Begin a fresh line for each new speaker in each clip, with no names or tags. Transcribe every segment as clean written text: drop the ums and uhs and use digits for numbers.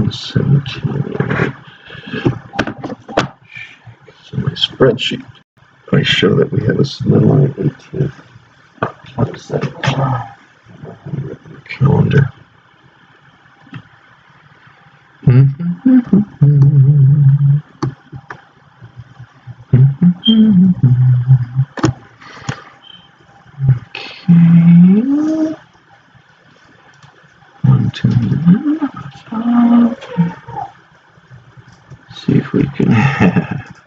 117. So my spreadsheet, I show that we have a deadline 18th. How does that calendar? Okay. 1, 2, 5. See if we can have.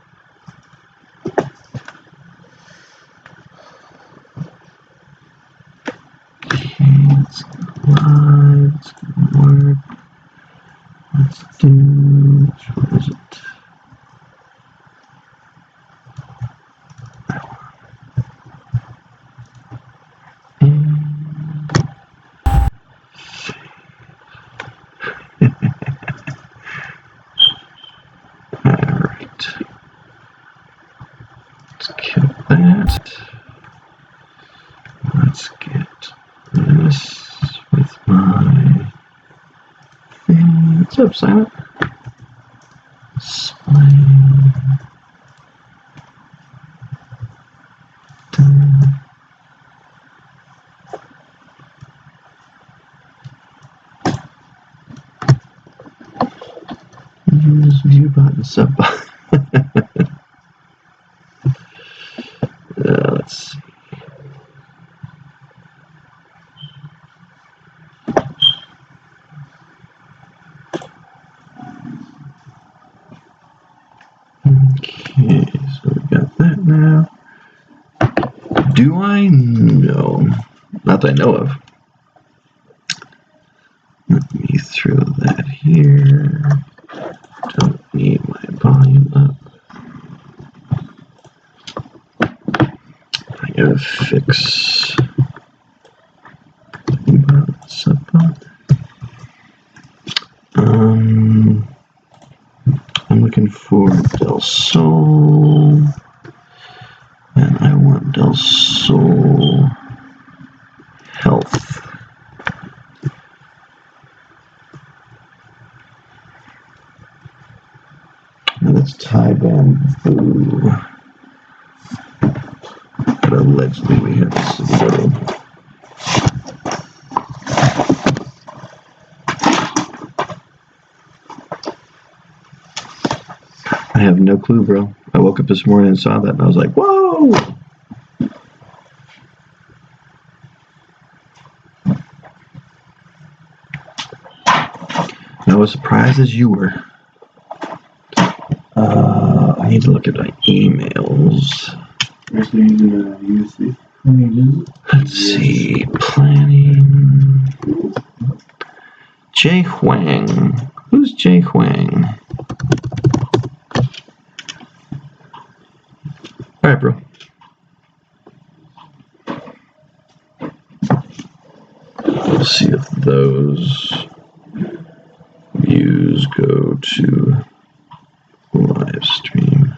Okay, let's go live. It's gonna work. Let's do. Which one is it? Alright. Let's kill that. Let's get this with my thing. What's up, Silent? Display. Done. Use view button, sub button. Let's see. Okay, so we got that now. Do I know? Not that I know of. Let me throw that here. Don't need my volume up. I gotta fix I'm looking for Del Sol, and I want Del Sol Health. Now that's Thai bamboo. But allegedly we have this little. I have no clue, bro. I woke up this morning and saw that, and I was like, whoa! I was surprised as you were. I need to look at my emails. Let's see. Planning. Jay Huang. Who's Jay Huang? All right, bro. We'll see if those views go to live stream.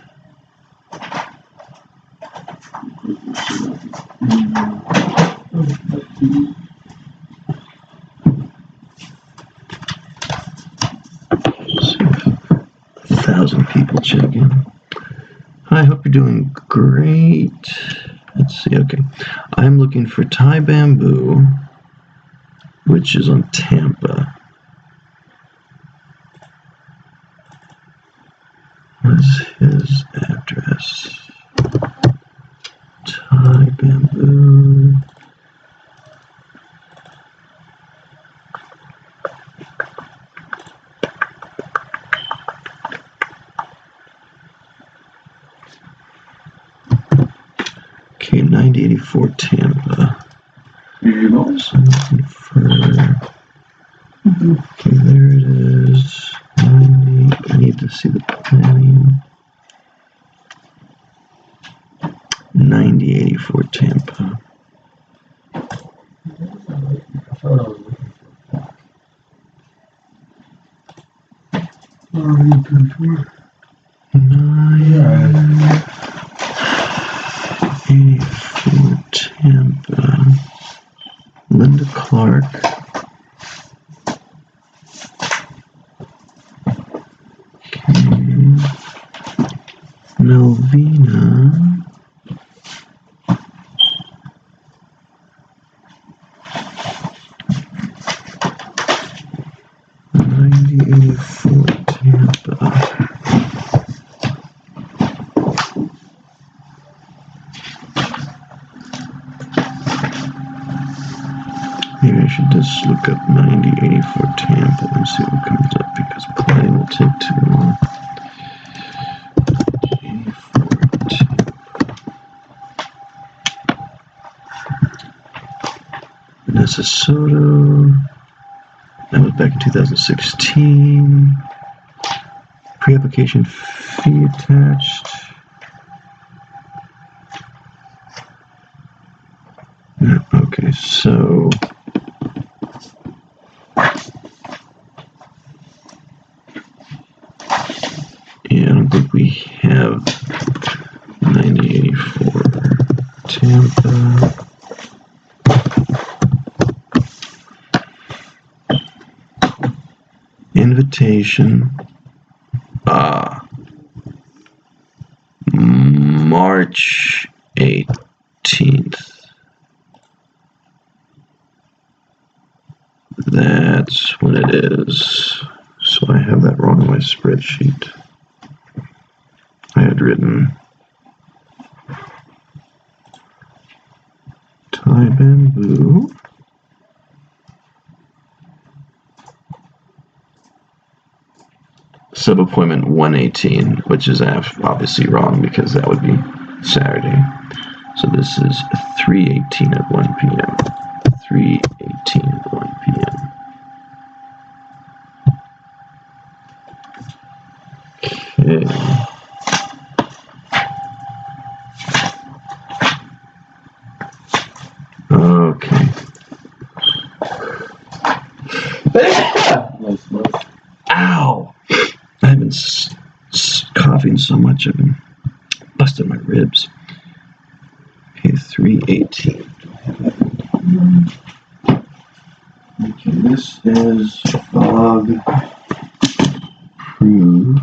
See if 1,000 people check in. Hi, I hope you're doing great. Let's see, okay. I'm looking for Thai bamboo, which is on Tampa. What's his address? Thai bamboo. Okay, 9084 Tampa. So I'm looking for. Okay, there it is. 90. I need to see the planning. 9084 Tampa. What are you looking for? 984 Tampa. Linda Clark. Maybe I should just look up 9084 Tampa and see what comes up, because play will take too long. 84 Tampa. Minnesota. That was back in 2016. Pre-application fee attached. Okay, so yeah, I don't think we have 9084 Tampa. Invitation. March 18th. That's when it is. So I have that wrong in my spreadsheet. I had written Thai bamboo. Sub-appointment 118, which is obviously wrong because that would be Saturday. So this is 318 at 1 p.m. 318 at 1 p.m. Okay. Okay. Ow! I've been coughing so much I've been busting my ribs. Okay, 318. Okay, this is bug approved.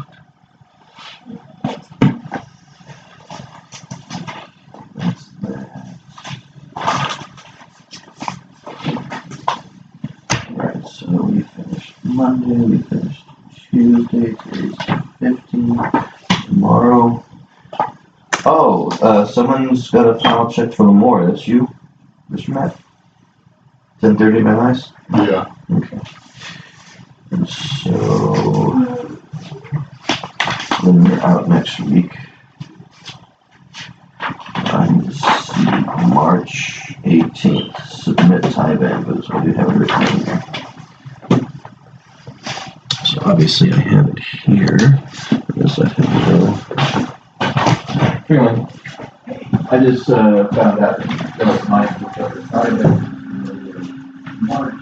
That's that. Alright, so we finished Monday, we finished Tuesday, today's 15th, tomorrow. Oh, someone's got a final check for Lamore. That's you, Mr. Matt? 10:30 my nice?
Yeah.
Okay. And so, when we're out next week, I need to see March 18th, submit Thai bamboos. I do have it written in here. So obviously I have it here. I guess I have it
Anyway, I just found out that was mine because Thai bamboo March.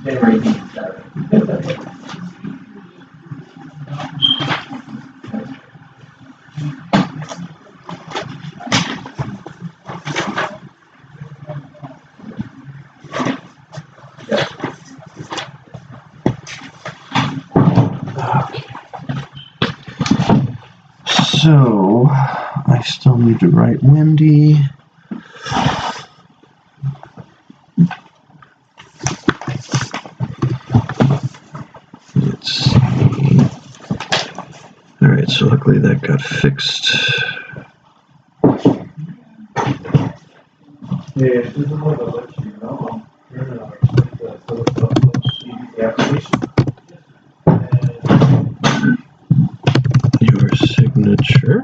January 18th.
So, I still need to write Wendy. Let's see. Alright, so luckily that got fixed.
Yeah, just wanted to let you know, I'm here the application.
Your signature.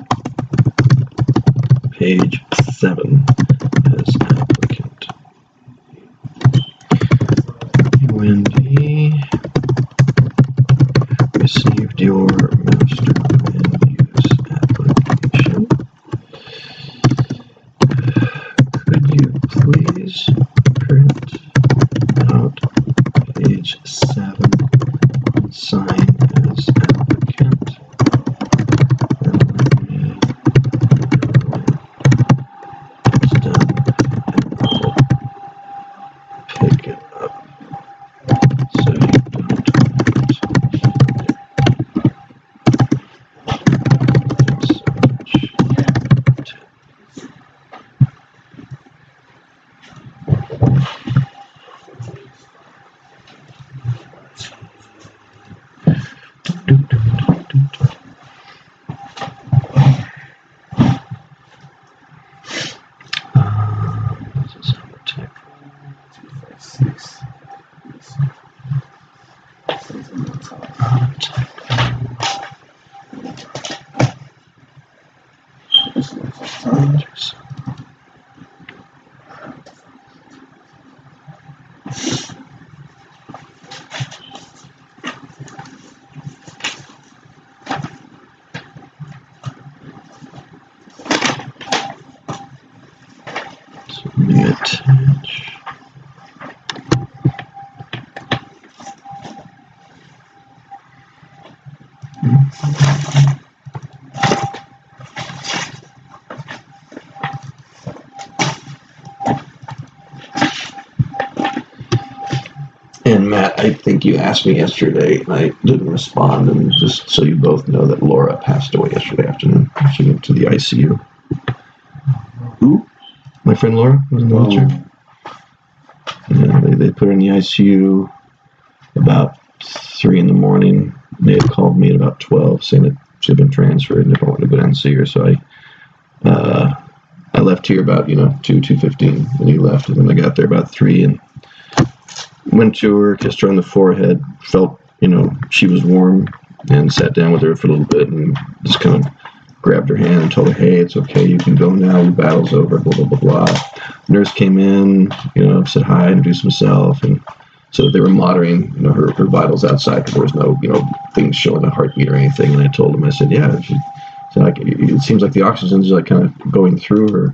Page 7 as applicant. Wendy received your master plan use application. Could you please print out page 7 and sign as applicant? And let me know when it's done. Attach. And Matt, I think you asked me yesterday, and I didn't respond. And just so you both know that Laura passed away yesterday afternoon. She went to the ICU.
Who?
My friend Laura was in the wheelchair. Yeah, they put her in the ICU about 3 in the morning. They had called me at about 12 saying that she had been transferred and they wanted to go down and see her. So I left here about 2:15 when he left, and then I got there about 3 and went to her, kissed her on the forehead, felt she was warm, and sat down with her for a little bit and just kind of grabbed her hand and told her, hey, it's okay, you can go now, the battle's over, blah blah blah blah. The nurse came in, said hi, introduced himself, and so they were monitoring her vitals outside because there was no things showing a heartbeat or anything. And I told him, I said, yeah, it seems like the oxygen's like kind of going through her.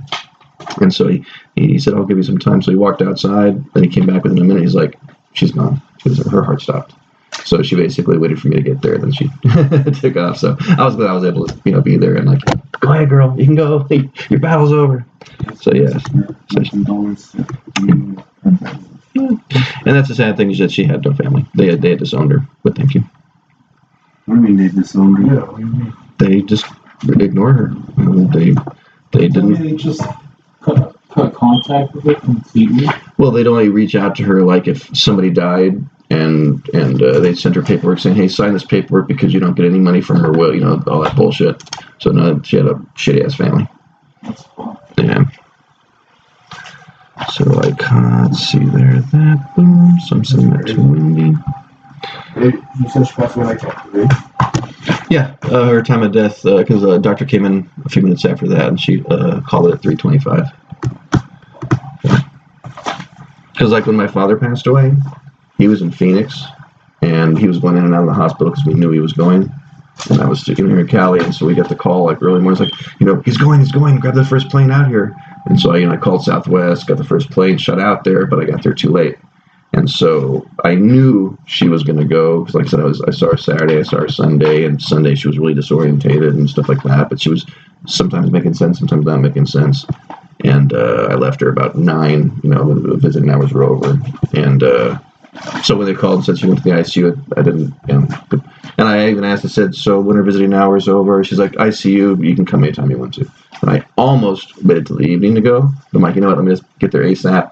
And so he said, I'll give you some time. So he walked outside, then he came back within a minute. He's like, she's gone. Her heart stopped. So she basically waited for me to get there, then she took off. So I was glad I was able to be there and like, go ahead, girl, you can go. Your battle's over. So yeah. And that's the sad thing, is that she had no family. They had disowned her. But thank you.
What do you mean they disowned her? Yeah, what do you mean?
They just ignored her. They didn't.
They just cut contact with her completely.
Well, they'd only reach out to her like if somebody died, and they'd send her paperwork saying, "Hey, sign this paperwork because you don't get any money from her will," all that bullshit. So no, she had a shitty ass family.
That's fun.
Yeah. So I can't see there that boom. So I'm sending that to Wendy.
You said she passed away like that, right?
Yeah, her time of death, because the doctor came in a few minutes after that, and she called it at 3:25. Because like when my father passed away, he was in Phoenix, and he was going in and out of the hospital because we knew he was going, and I was sitting here in Cali, and so we got the call like early morning, like, he's going, grab the first plane out here. And so I called Southwest, got the first plane shut out there, but I got there too late. And so I knew she was going to go, because like I said, I saw her Saturday, I saw her Sunday, and Sunday she was really disorientated and stuff like that, but she was sometimes making sense, sometimes not making sense. And I left her about 9, when the visiting hours were over. And so when they called and said she went to the ICU, I didn't, and I even asked, I said, so when her visiting hours over, she's like, ICU, you can come anytime you want to. And I almost waited till the evening to go. I'm like, let me just get there ASAP.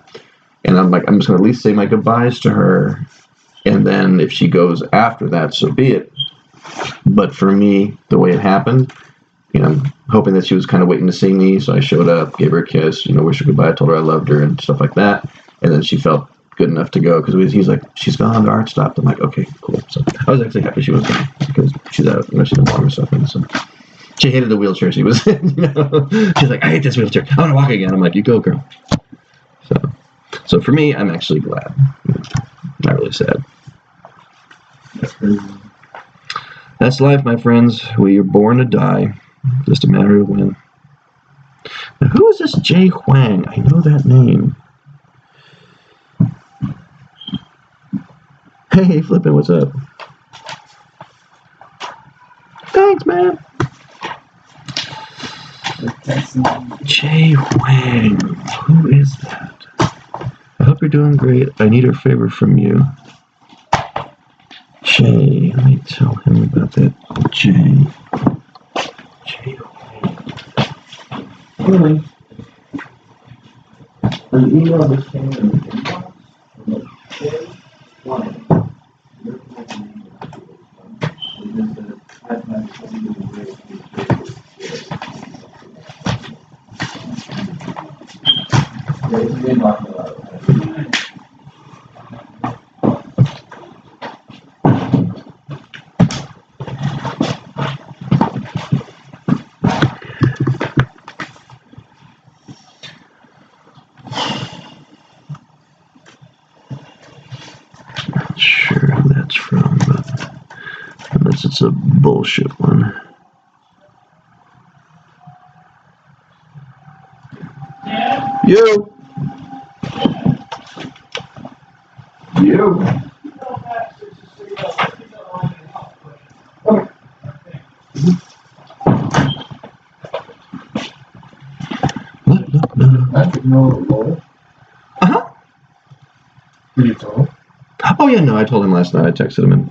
And I'm like, I'm just going to at least say my goodbyes to her. And then if she goes after that, so be it. But for me, the way it happened, I'm hoping that she was kind of waiting to see me. So I showed up, gave her a kiss, wished her goodbye, told her I loved her and stuff like that. And then she felt good enough to go because he's like, she's gone, the heart stopped. I'm like, okay, cool. So I was actually happy she was gone because she's out, she didn't want her suffering. So she hated the wheelchair she was in. She's like, I hate this wheelchair. I want to walk again. I'm like, you go, girl. So for me, I'm actually glad. Not really sad.
That's crazy.
That's life, my friends. We are born to die. Just a matter of when. Now, who is this Jay Huang? I know that name. Hey, Flippin', what's up? Thanks, man. Jay Huang. Who is that? I hope you're doing great. I need a favor from you. Jay, let me tell him about that. Jay.
Really? An email just came in the inbox from a Jay White.
Not sure who that's from, but unless it's a bullshit one. You!
You. I didn't know it was.
Uh-huh.
Did you tell him?
Oh, yeah, no, I told him last night. I texted him, and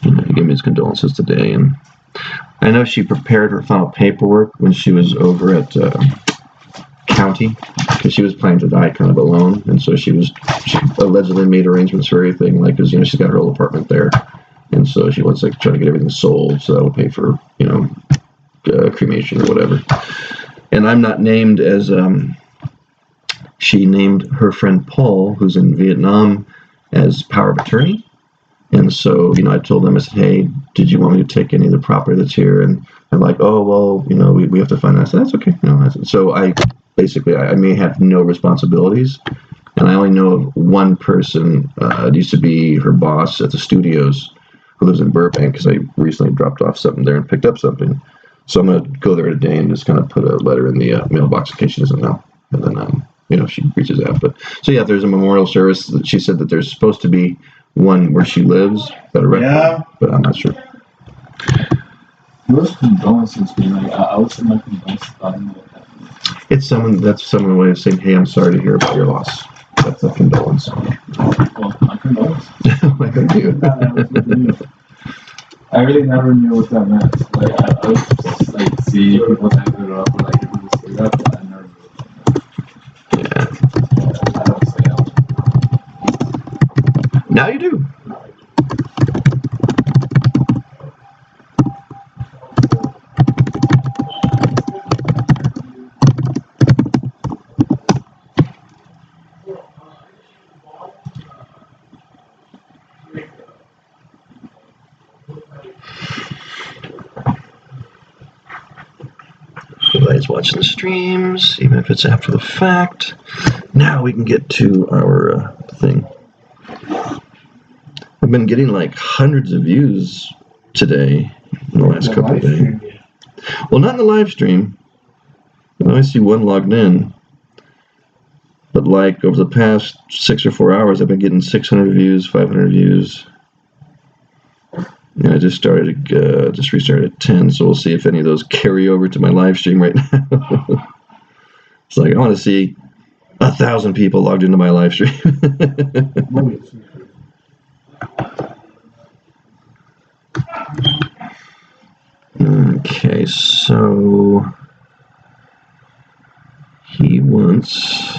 he gave me his condolences today. And I know she prepared her final paperwork when she was over at county, because she was planning to die kind of alone. And so she allegedly made arrangements for everything, like, because, she's got her old apartment there. And so she wants to try to get everything sold, so that will pay for, cremation or whatever. And I'm not named as, she named her friend Paul, who's in Vietnam, as power of attorney. And so, I told them, I said, hey, did you want me to take any of the property that's here? And they're like, oh, well, we have to find that. I said, that's okay. So I may have no responsibilities. And I only know of one person, it used to be her boss at the studios, who lives in Burbank, because I recently dropped off something there and picked up something. So I'm going to go there today and just kind of put a letter in the mailbox in case she doesn't know. And then, she reaches out. But so, yeah, there's a memorial service. She said that there's supposed to be one where she lives at a record, but I'm not sure.
Those condolences, man. I would say my condolences about him.
That's someone way of saying, hey, I'm sorry to hear about your loss. That's a condolence.
Well, my condolences.
Why thank you.
I really never knew what that meant. Like, I was just like see people type it up or like people just say that, but I never knew what that meant. I don't say it.
Now you do. Everybody's watching the streams, even if it's after the fact. Now we can get to our thing. I've been getting like hundreds of views today in the last couple of days. Well, not in the live stream. I see one logged in. But like over the past 6 or 4 hours, I've been getting 600 views, 500 views. And I just restarted at 10, so we'll see if any of those carry over to my live stream right now. It's like, I want to see 1,000 people logged into my live stream. Okay, so he wants...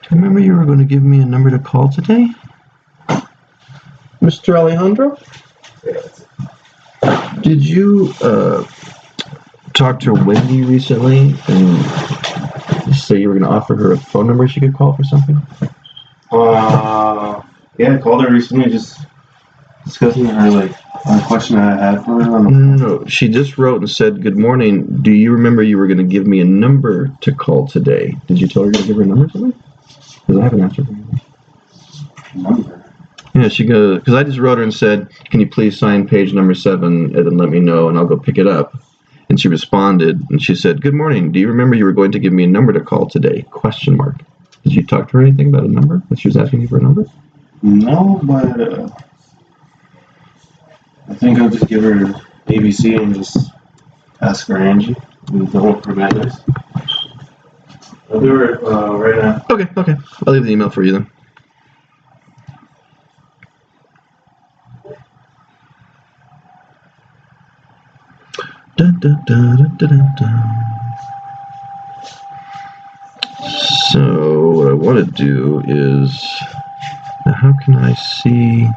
Remember you were going to give me a number to call today? Mr. Alejandro? Did you talk to Wendy recently and say you were going to offer her a phone number she could call for something?
Yeah, I called her recently, just discussing her, a question I had for her.
No, she just wrote and said, good morning. Do you remember you were going to give me a number to call today? Did you tell her you're going to give her a number today? Because I haven't answered her.
Number?
Yeah, because I just wrote her and said, can you please sign page number 7 and then let me know and I'll go pick it up. And she responded and she said, good morning. Do you remember you were going to give me a number to call today? ? Did you talk to her anything about a number? That she was asking you for a number?
No, but I think I'll just give her ABC and just ask for Angie. And don't forget this. I'll do it right now.
Okay. I'll leave the email for you then. So what I want to do is, how can I see?